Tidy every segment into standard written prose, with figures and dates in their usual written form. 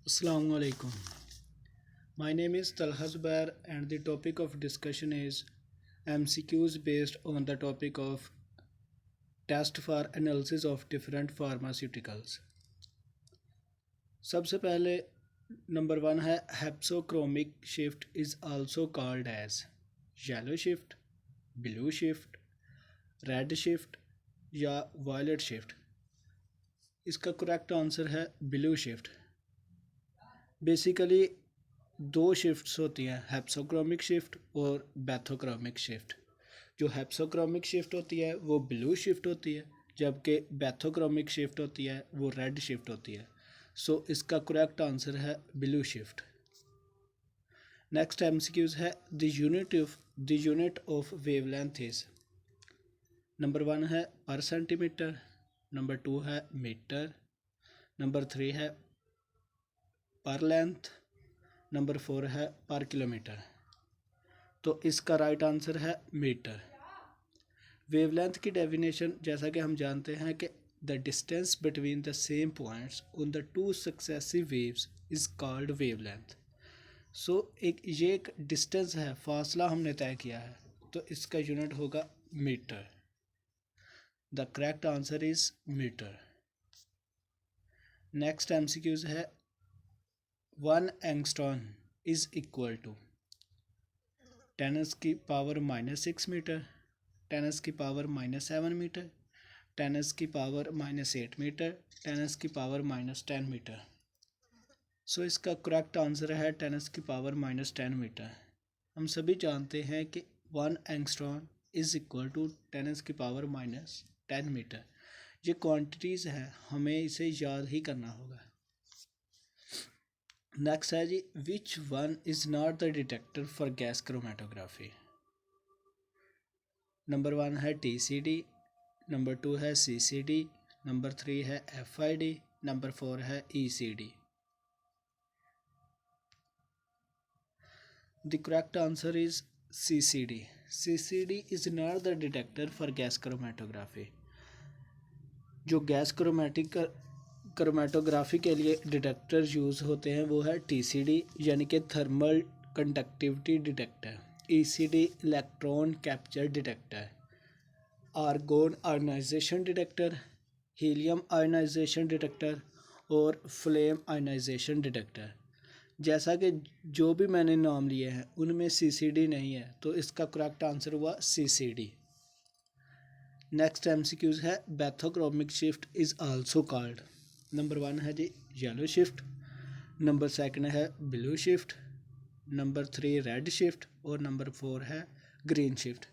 Assalamu alaikum. My name is Talha Zubair and the topic of discussion is MCQs based on the topic of test for analysis of different pharmaceuticals. सबसे पहले number one है hypsochromic shift is also called as yellow shift, blue shift, red shift या violet shift. इसका correct answer है blue shift. Basically दो shifts होती हैं, hypsochromic shift और बैथोक्रोमिक शिफ्ट। जो हेप्सोक्रोमिक शिफ्ट होती है वो ब्लू शिफ्ट होती है, जबकि बैथोक्रोमिक शिफ्ट होती है वो रेड शिफ्ट होती है। सो इसका करेक्ट आंसर है ब्लू शिफ्ट। नेक्स्ट एमसीक्यूज है the unit of wavelength is. Number one है पर सेंटीमीटर, नंबर टू है मीटर, नंबर थ्री है पर लेंथ, नंबर फोर है पर किलोमीटर। तो इसका राइट आंसर है मीटर। वेवलेंथ की डेफिनेशन जैसा कि हम जानते हैं कि the distance between the same points on the two successive waves is called wavelength. So ये एक डिस्टेंस है, फासला हमने तय किया है, तो इसका यूनिट होगा metre. The correct answer is metre. Next MCQs है 1 angstrom is equal to 10⁻⁻6 metre, 10⁻⁻7 metre, 10⁻⁻8 metre, 10⁻⁻10 metre. So इसका करेक्ट आंसर है 10⁻⁻10 मीटर। हम सभी जानते हैं कि 1 angstrom is equal to 10⁻⁻10 metre. ये क्वांटिटीज़ हैं, हमें इसे याद ही करना होगा। नेक्स्ट है जी, which one is not the detector for gas chromatography. Number one है TCD, नंबर टू है CCD, नंबर थ्री है FID, नंबर फोर है ECD। The correct answer is CCD। CCD is not the detector for gas chromatography. जो gas chromatography के लिए detector use होते हैं वो है TCD यानी कि thermal conductivity detector, ECD electron capture detector, argon ionisation detector, helium ionisation detector और फ्लेम आयनाइजेशन डिटेक्टर। जैसा कि जो भी मैंने नाम लिए हैं उनमें CCD नहीं है, तो इसका करेक्ट आंसर हुआ CCD। नेक्स्ट एमसीक्यूज है bathochromic shift is also called. Number one है जी येलो शिफ्ट, नंबर सेकंड है blue shift, number three red shift और नंबर फोर है ग्रीन शिफ्ट।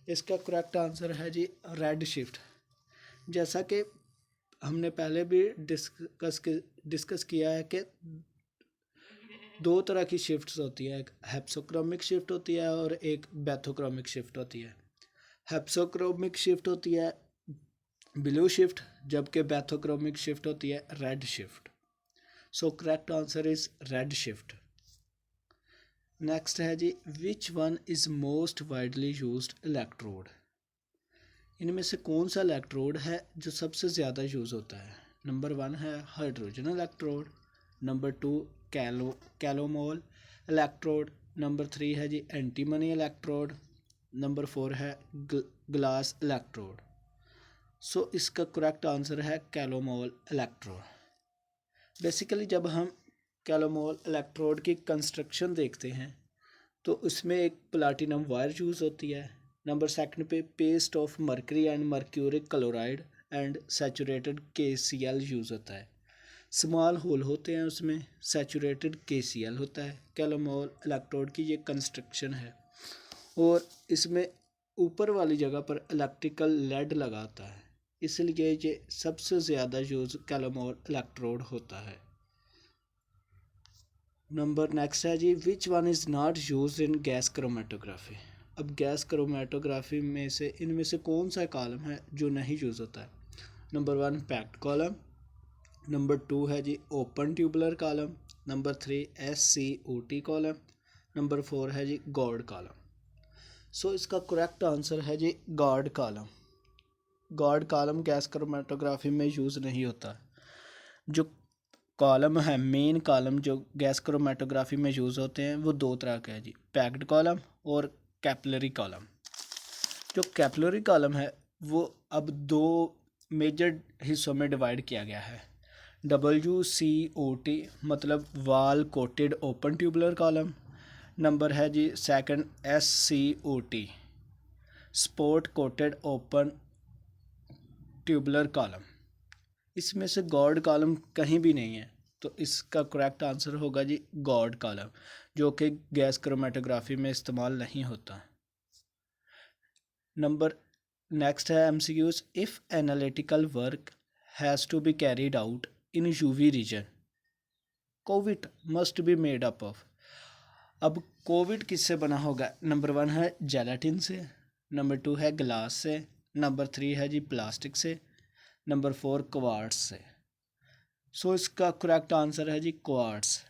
इसका करेक्ट आंसर है जी रेड शिफ्ट। जैसा कि हमने पहले भी डिस्कस किया है कि दो तरह की शिफ्ट्स होती है, एक हेप्सोक्रोमिक शिफ्ट होती है और एक बैथोक्रोमिक शिफ्ट होती है। हेप्सोक्रोमिक शिफ्ट होती है ब्लू शिफ्ट, जबकि बैथोक्रोमिक शिफ्ट होती है red shift. So correct answer is red shift. Next है जी, which one is most widely used electrode. इनमें से कौन सा इलेक्ट्रोड है जो सबसे ज़्यादा यूज़ होता है। नंबर वन है hydrogen electrode, number two calomel electrode, number three है जी एंटीमनी इलेक्ट्रोड, नंबर फोर है ग्लास इलेक्ट्रोड। सो इसका करेक्ट आंसर है कैलोमोल इलेक्ट्रोड। बेसिकली जब हम कैलोमोल इलेक्ट्रोड की कंस्ट्रक्शन देखते हैं तो उसमें एक प्लाटिनम वायर यूज़ होती है, नंबर सेकंड पे paste of mercury and mercuric chloride and saturated KCl use होता है। स्मॉल होल होते हैं उसमें, सैचुरेटेड KCl होता है। कैलोमोल इलेक्ट्रोड की ये कंस्ट्रक्शन है और इसमें ऊपर वाली जगह पर इलेक्ट्रिकल लेड लगा होता है, इसलिए ये सबसे ज़्यादा यूज़ कैलोमोल इलेक्ट्रोड होता है। नंबर नेक्स्ट है जी, which one is not use in gas chromatography. अब गैस क्रोमेटोग्राफी में से इनमें से कौन सा कॉलम है जो नहीं यूज़ होता है। Number one packed column, number two है जी open tubular column, number three SCOT column, number four है जी गॉड कॉलम। सो इसका करेक्ट आंसर है जी god column. God column gas chromatography में यूज़ नहीं होता। जो कॉलम है, मेन कॉलम जो गैस क्रोमेटोग्राफी में यूज़ होते हैं वो दो तरह के हैं जी, पैक्ड कॉलम और कैपिलरी कॉलम। जो कैपिलरी कॉलम है वो अब दो मेजर हिस्सों में डिवाइड किया गया है। WCOT मतलब wall coated open tubular column. Number है जी second SCOT support coated open tubular column. इसमें से गॉड कॉलम कहीं भी नहीं है, तो इसका करेक्ट आंसर होगा जी गॉड कॉलम, जो कि गैस क्रोमेटोग्राफी में इस्तेमाल नहीं होता। नंबर नेक्स्ट है MCQs। If analytical work has to be carried out in UV region, cuvette must be made up of. अब कोविड किससे बना होगा? नंबर 1 है जेलाटिन से, नंबर 2 है ग्लास से, नंबर 3 है जी प्लास्टिक से, नंबर 4 क्वार्ट्स से। सो इसका करेक्ट आंसर है जी quartz.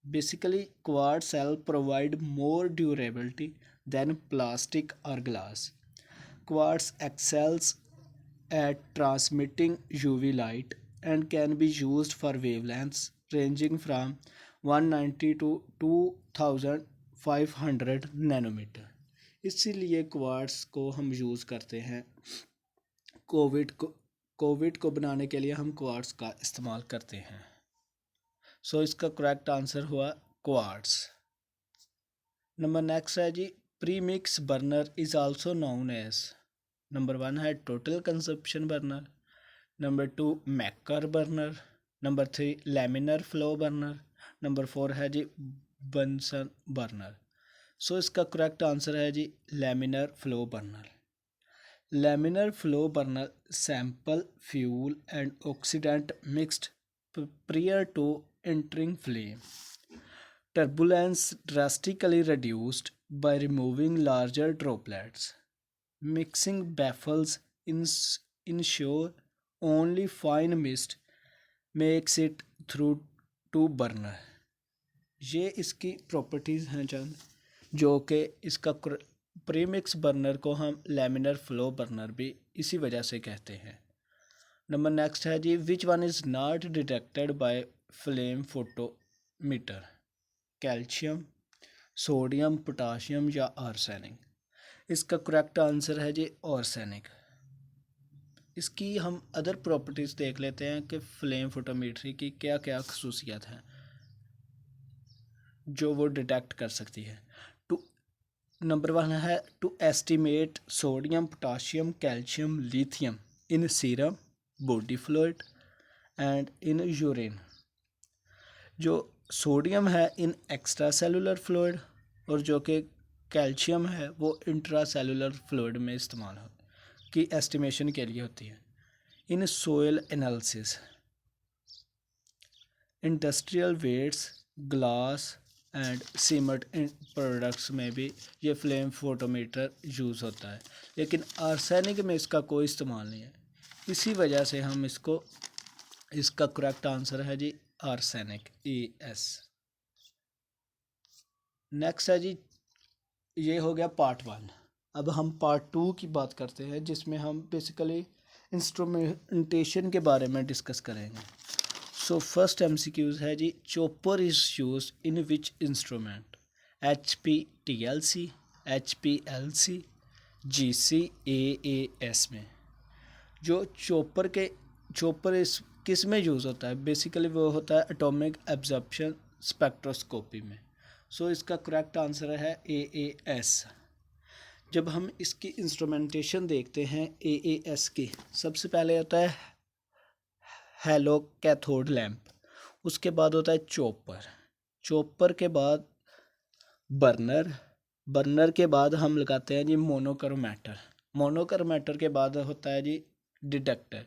Basically quartz cell provide more durability than plastic और glass. Quartz excels at transmitting UV light and can be used for wavelengths ranging from 190 to 2500 nanometre. इसीलिए quartz को हम use करते हैं। Covid को बनाने के लिए हम क्वार्ट्स का इस्तेमाल करते हैं। सो इसका करेक्ट आंसर हुआ क्वार्ट्स। नंबर नेक्स्ट है जी premix burner is also known as. Number 1 है total consumption burner, number 2 Meker burner, number 3 laminar flow burner, number 4 है जी बंसन बर्नर। सो इसका करेक्ट आंसर है जी laminar flow burner. Laminar flow burner sample fuel and oxidant mixed prior to entering flame. Turbulence drastically reduced by removing larger droplets. Mixing baffles ensure only fine mist makes it through to burner. ये इसकी properties हैं चंद, जो कि इसका premix burner को हम laminar flow burner भी इसी वजह से कहते हैं। नंबर नेक्स्ट है जी which one is not detected by flame photometer? Calcium, sodium, potassium या आर्सेनिक? इसका करेक्ट आंसर है जी आर्सेनिक। इसकी हम अदर प्रॉपर्टीज़ देख लेते हैं कि फ्लेम फोटोमीटर की क्या क्या खसूसियात हैं जो वो डिटेक्ट कर सकती है। टू नंबर 1 है to estimate sodium, potassium, calcium, lithium in serum, body fluid and in urine. जो सोडियम है इन एक्स्ट्रा सेलुलर फ्लूइड और जो कि कैल्शियम है वो इंट्रा सेलुलर फ्लूइड में इस्तेमाल हो की एस्टिमेशन के लिए होती है। In soil analysis, industrial wastes, glass and cement products में भी ये फ्लेम फोटोमीटर यूज़ होता है, लेकिन आर्सेनिक में इसका कोई इस्तेमाल नहीं है। इसी वजह से हम इसका करेक्ट आंसर है जी आर्सेनिक ES। नेक्स्ट है जी ये हो गया पार्ट 1। अब हम पार्ट 2 की बात करते हैं जिसमें हम बेसिकली इंस्ट्रूमेंटेशन के बारे में डिस्कस करेंगे। सो फर्स्ट MCQs है जी chopper is use in which instrument? HPTLC, HPLC, GC, AAS में। जो चॉपर इस किस में यूज़ होता है? बेसिकली वो होता है एटॉमिक एब्जॉर्प्शन स्पेक्ट्रोस्कोपी में। सो इसका करेक्ट आंसर है AAS। जब हम इसकी इंस्ट्रूमेंटेशन देखते हैं AAS की, सबसे पहले होता है हेलो कैथोड लैंप, उसके बाद होता है चॉपर के बाद बर्नर के बाद हम लगाते हैं जी मोनोक्रोमैटर के बाद होता है जी डिटेक्टर।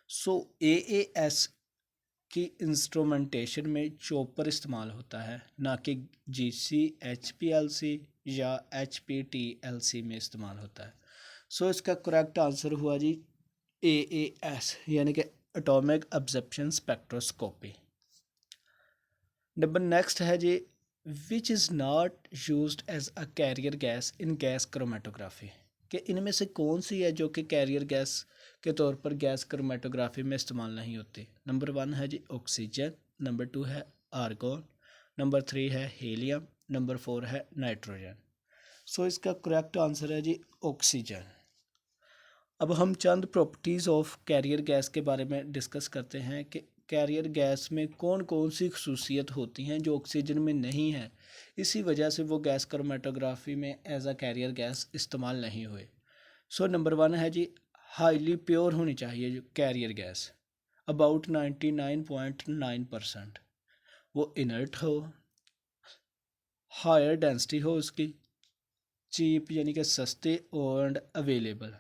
सो AAS की इंस्ट्रूमेंटेशन में चॉपर इस्तेमाल होता है, ना कि GC, HPLC या HPTLC में इस्तेमाल होता है। सो इसका करेक्ट आंसर हुआ जी AAS यानी कि atomic absorption spectroscopy. Number next है जी which is not used as a carrier gas in gas chromatography? कि इनमें से कौन सी है जो कि कैरियर गैस के तौर पर गैस क्रोमेटोग्राफी में इस्तेमाल नहीं होती। नंबर 1 है जी ऑक्सीजन, नंबर 2 है आर्गोन, नंबर 3 है हीलियम, नंबर 4 है नाइट्रोजन। सो इसका करेक्ट आंसर है जी ऑक्सीजन। अब हम चंद प्रॉपर्टीज़ ऑफ कैरियर गैस के बारे में डिस्कस करते हैं कि कैरियर गैस में कौन कौन सी खसूसियत होती हैं जो ऑक्सीजन में नहीं है, इसी वजह से वो गैस क्रोमेटोग्राफी में एज अ कैरियर गैस इस्तेमाल नहीं हुए। सो नंबर 1 है जी हाईली प्योर होनी चाहिए जो कैरियर गैस, अबाउट 99.9%। वो इनर्ट हो, हायर डेंसिटी हो उसकी, चीप यानी कि सस्ते और अवेलेबल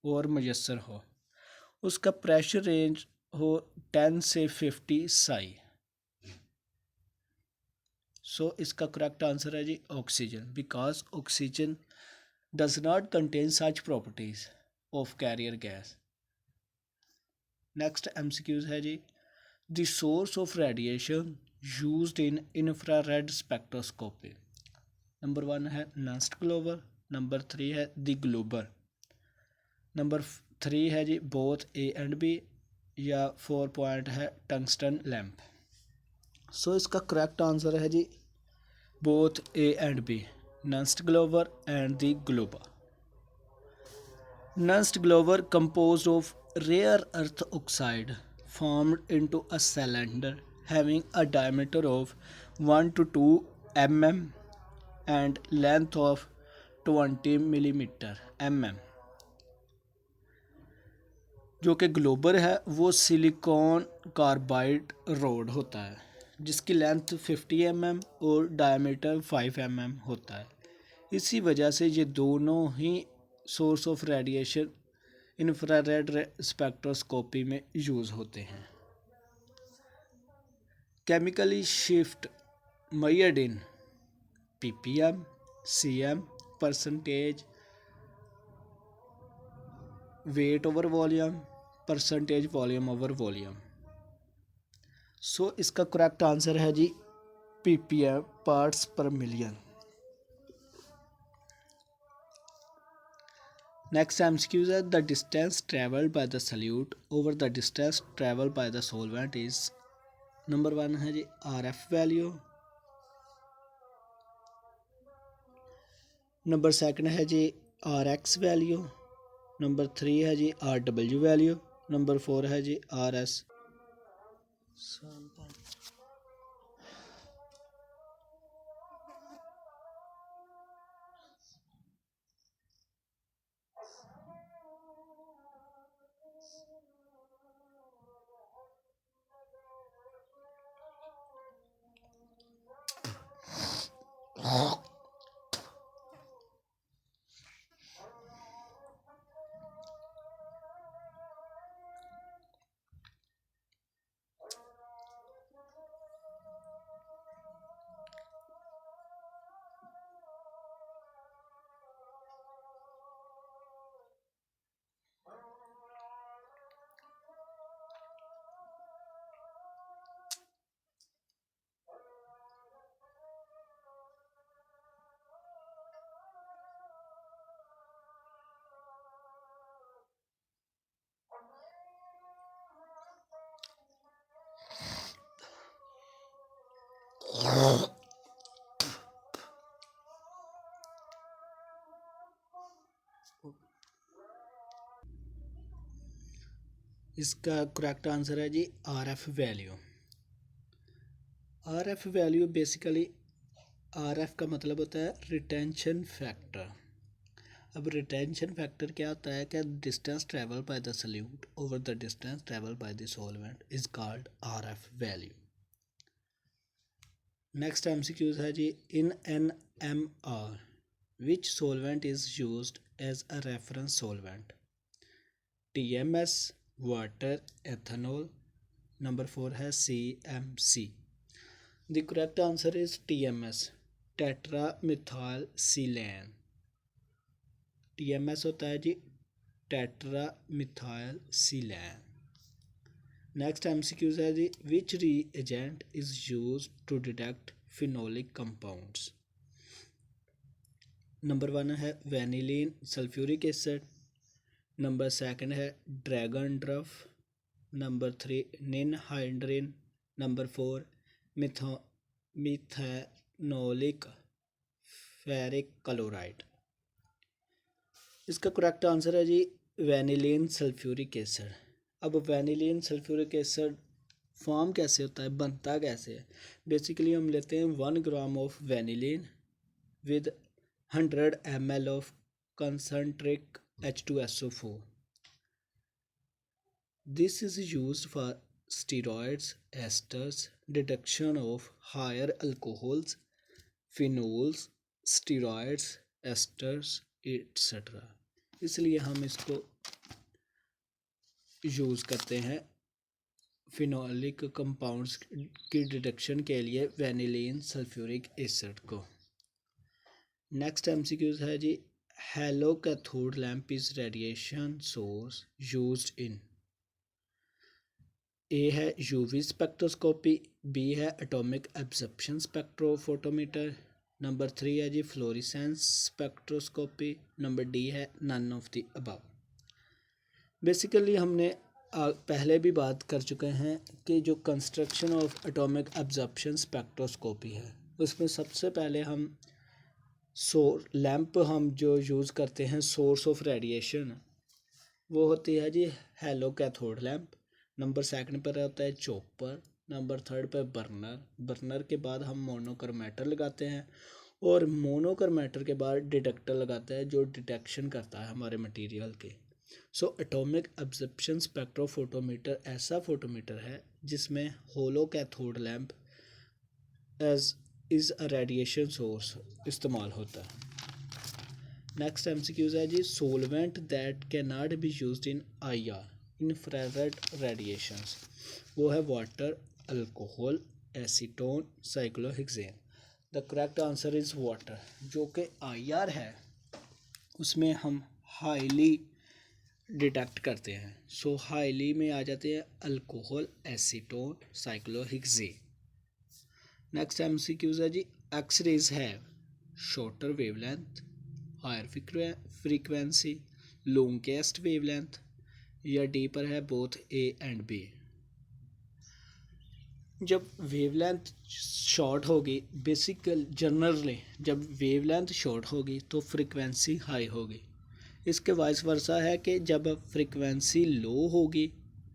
और मुयसर हो, उसका प्रेशर रेंज हो 10 से 50 साई। सो इसका करेक्ट आंसर है जी oxygen, because oxygen does not contain such properties of carrier gas. Next MCQs है जी the source of radiation used in infrared spectroscopy. Number 1 है नस्ट ग्लोबर, नंबर 3 है द ग्लोबर, नंबर 3 है जी बोथ ए एंड बी, या 4 point है tungsten lamp. सो इसका correct answer है जी both A and B, Nernst glower and the glower. Nernst glower composed of rare earth oxide formed into a cylinder having a diameter of 1 to 2 mm and length of 20 millimeter mm। जो कि Glauber है वो silicon carbide road होता है जिसकी length 50 mm और diameter 5 mm होता है। इसी वजह से ये दोनों ही source of radiation infrared spectroscopy में यूज़ होते हैं। Chemically shift measured in ppm, cm, percentage weight over volume, percentage volume over volume. So इसका करेक्ट आंसर है जी ppm, parts per million. Next MCQ is the distance traveled by the solute over the distance traveled by the solvent is। Number 1 है जी RF value, number 2 है जी RX value, number 3 है जी RW value, number 4 है जी RS। इसका correct answer है जी RF value. RF value basically RF का मतलब होता है रिटेंशन फैक्टर। अब रिटेंशन फैक्टर क्या होता है कि distance travel by the solute over the distance travel by the solvent is called RF value. Next MCQ है जी in NMR which solvent is used as a reference solvent. TMS, water, ethanol, number 4 है CMC। The correct answer is TMS, tetra methyl silane. TMS होता है जी tetra methyl silane. Next MCQ है जी which reagent is used to detect phenolic compounds. Number 1 है vanillin sulphuric acid, number 2 है Dragendorff, number 3 ninhydrin, number 4 metho methanolic ferric chloride. इसका correct answer है जी वेनिलीन सल्फ्यूरिक एसिड। अब vanillin sulphuric acid form कैसे होता है, बनता कैसे है? बेसिकली हम लेते हैं 1 gram of vanillin with 100 ml of concentric H2SO4. This is used for steroids, esters, detection of higher alcohols, phenols, steroids, esters, etc. इसलिए हम इसको यूज़ करते हैं फिनोलिक कंपाउंड्स की डिटेक्शन के लिए वेनिलीन सल्फ्यूरिक एसिड को। नेक्स्ट एमसीक्यूज है जी hollow cathode lamp is radiation source used in. A है यूवी स्पेक्ट्रोस्कोपी, बी है एटॉमिक एब्जॉर्प्शन स्पेक्ट्रोफोटोमीटर, नंबर 3 है जी फ्लोरेसेंस स्पेक्ट्रोस्कोपी, नंबर डी है none of the above. Basically हमने पहले भी बात कर चुके हैं कि जो construction of atomic absorption spectroscopy है उसमें सबसे पहले हम लैंप हम जो यूज़ करते हैं सोर्स ऑफ रेडिएशन वो होती है जी हेलो कैथोड लैंप, नंबर 2 पर होता है चॉपर, नंबर 3 पर बर्नर के बाद हम मोनोक्रोमेटर लगाते हैं और मोनोक्रोमेटर के बाद डिटेक्टर लगाते हैं जो डिटेक्शन करता है हमारे मटेरियल के। सो एटॉमिक एब्जॉर्प्शन स्पेक्ट्रोफोटोमीटर ऐसा फोटोमीटर है जिसमें hollow cathode lamp as is a radiation source इस्तेमाल होता है। नेक्स्ट एमसीक्यूज है जी solvent that can not be used in IR infrared radiations. वो है water, alcohol, acetone, cyclohexane. The correct answer is water. जो कि IR है उसमें हम हाईली डिटेक्ट करते हैं। सो हाईली में आ जाते हैं alcohol, acetone, cyclohexane. Next MCQs है जी एक्सरेज है shorter wavelength, higher frequency, longest wavelength, या डी पर है बोथ A एंड B। जब वेवलेंथ शॉर्ट होगी बेसिकल जनरली जब वेवलेंथ शॉर्ट होगी तो फ्रीक्वेंसी हाई होगी। इसके वाइस वर्सा है कि जब फ्रीक्वेंसी लो होगी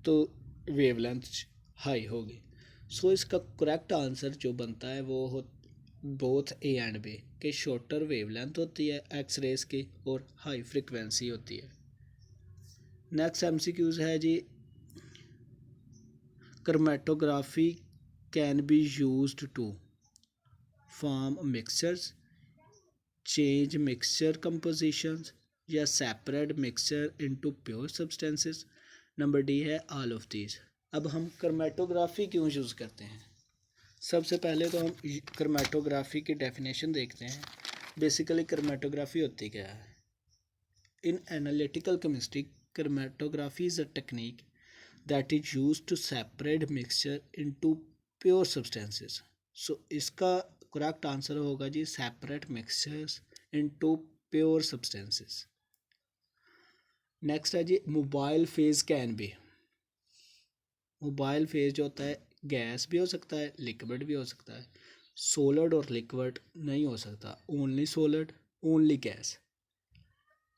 तो वेवलेंथ हाई होगी। सो इसका करेक्ट आंसर जो बनता है वो हो बोथ A एंड B के शॉर्टर वेवलेंथ होती है एक्स रेज की और हाई फ्रीक्वेंसी होती है। नेक्स्ट एमसीक्यूज है जी chromatography can be used to form mixtures, change mixture compositions, या separate mixture into pure substances. Number D है ऑल ऑफ दीज। अब हम क्रोमेटोग्राफी क्यों यूज़ करते हैं? सबसे पहले तो हम क्रोमेटोग्राफी की डेफिनेशन देखते हैं। बेसिकली क्रोमेटोग्राफी होती क्या है? In analytical chemistry chromatography is a technique that is used to separate mixture into pure substances. So इसका करेक्ट आंसर होगा जी separate mixtures into pure substances. Next है जी mobile phase can be. Mobile phase जो होता है gas भी हो सकता है, लिक्विड भी हो सकता है। सॉलिड और लिक्विड नहीं हो सकता, ओनली सॉलिड, ओनली गैस।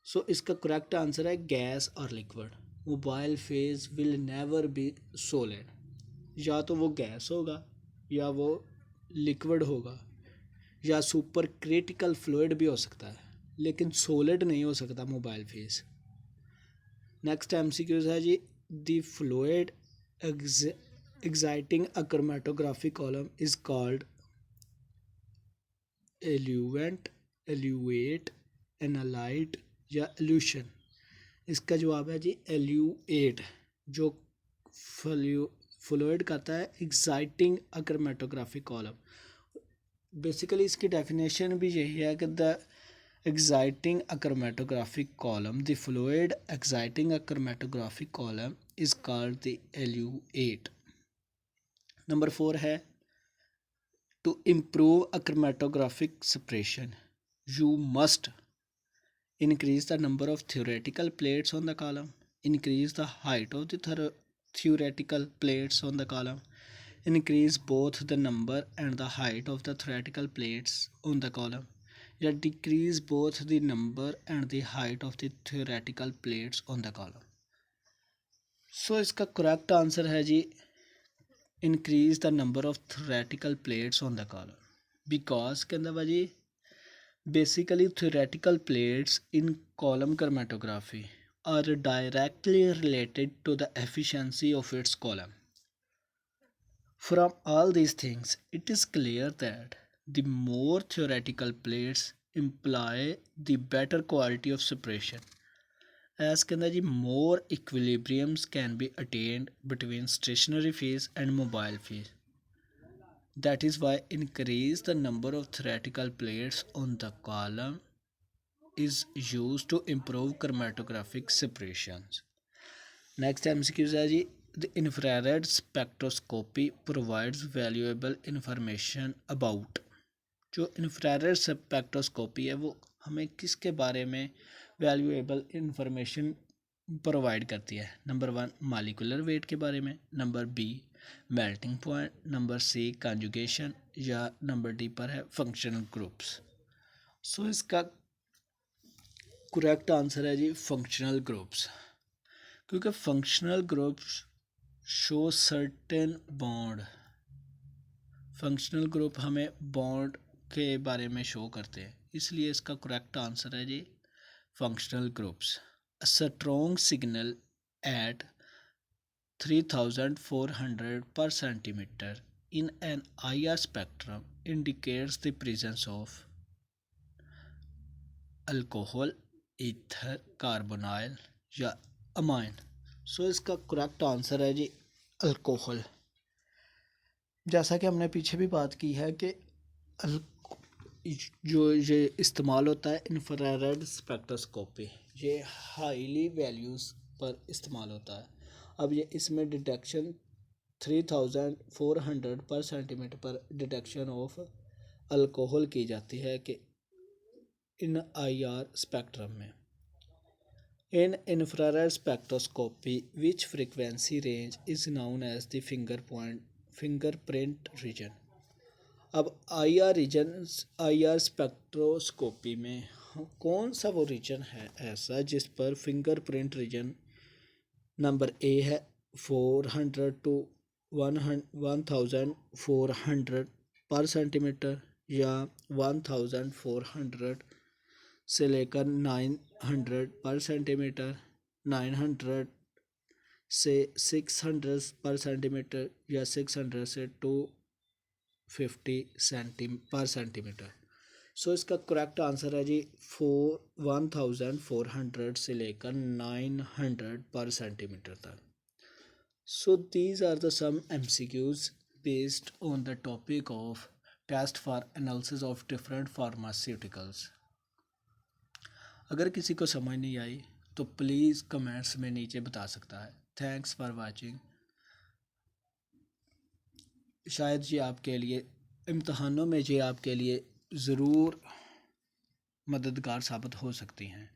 सो इसका करेक्ट आंसर है गैस और liquid. Mobile phase will never be solid. या तो वो गैस होगा या वो लिक्विड होगा या सुपर क्रिटिकल फ्लूइड भी हो सकता है, लेकिन सॉलिड नहीं हो सकता मोबाइल फेज। नेक्स्ट एमसीक्यूज है जी the fluid exciting a chromatographic column is called eluate, analyte या elution। इसका जवाब है जी eluate जो फ्लूइड करता है exciting a chromatographic column। Basically इसकी डेफिनेशन भी यही है कि the exciting a chromatographic column, the fluid exciting a chromatographic column is called the eluate। Number 4 है to improve a chromatographic separation you must increase the number of theoretical plates on the column, increase the height of the theoretical plates on the column, increase both the number and the height of the theoretical plates on the column, या decrease both the number and the height of the theoretical plates on the column. So इसका correct answer है जी increase the number of theoretical plates on the column, because कहंदा भाजी basically theoretical plates in column chromatography are directly related to the efficiency of its column. From all these things, it is clear that the more theoretical plates imply the better quality of separation. As कहंदा जी more equilibriums can be attained between stationary phase and mobile phase. That is why increase the number of theoretical plates on the column is used to improve chromatographic separations. Next MCQ है जी, the infrared spectroscopy provides valuable information about. जो infrared spectroscopy है वो हमें किसके बारे में valuable information provide करती है? नंबर 1 मालिकुलर वेट के बारे में, number B melting point, number C conjugation, या नंबर डी पर है फंक्शनल ग्रुप्स. सो इसका करेक्ट आंसर है जी फंक्शनल ग्रुप्स, क्योंकि functional groups show certain bond. Functional group हमें बॉन्ड के बारे में शो करते हैं, इसलिए इसका करेक्ट आंसर है जी functional groups. A strong signal at 3400 per centimeter in an IR spectrum indicates the presence of alcohol, ether, carbonyl या amine. सो इसका करेक्ट आंसर है जी अल्कोहल. जैसा कि हमने पीछे भी बात की है कि जो ये इस्तेमाल होता है इंफ्रारेड स्पेक्ट्रोस्कोपी, ये हाईली वैल्यूज़ पर इस्तेमाल होता है. अब ये इसमें डिटेक्शन 3400 पर सेंटीमीटर पर डिटेक्शन ऑफ अल्कोहल की जाती है कि इन IR स्पेक्ट्रम में. In infrared spectroscopy which frequency range is known as the fingerprint region. अब IR स्पेक्ट्रोस्कोपी में कौन सा वो रीजन है ऐसा जिस पर फिंगरप्रिंट रीजन नंबर ए है 400 to 1400 पर सेंटीमीटर, या 1400 से लेकर 900 पर सेंटीमीटर, 900 से 600 पर सेंटीमीटर, या 600 से 250 पर सेंटीमीटर. सो इसका करेक्ट आंसर है जी 1400 से लेकर 900 पर सेंटीमीटर तक. So these are the some MCQs based on the topic of test for analysis of different pharmaceuticals. अगर किसी को समझ नहीं आई तो प्लीज़ कमेंट्स में नीचे बता सकता है. Thanks for watching. शायद ये आपके लिए इम्तहानों में ये आपके लिए ज़रूर मददगार साबित हो सकती हैं.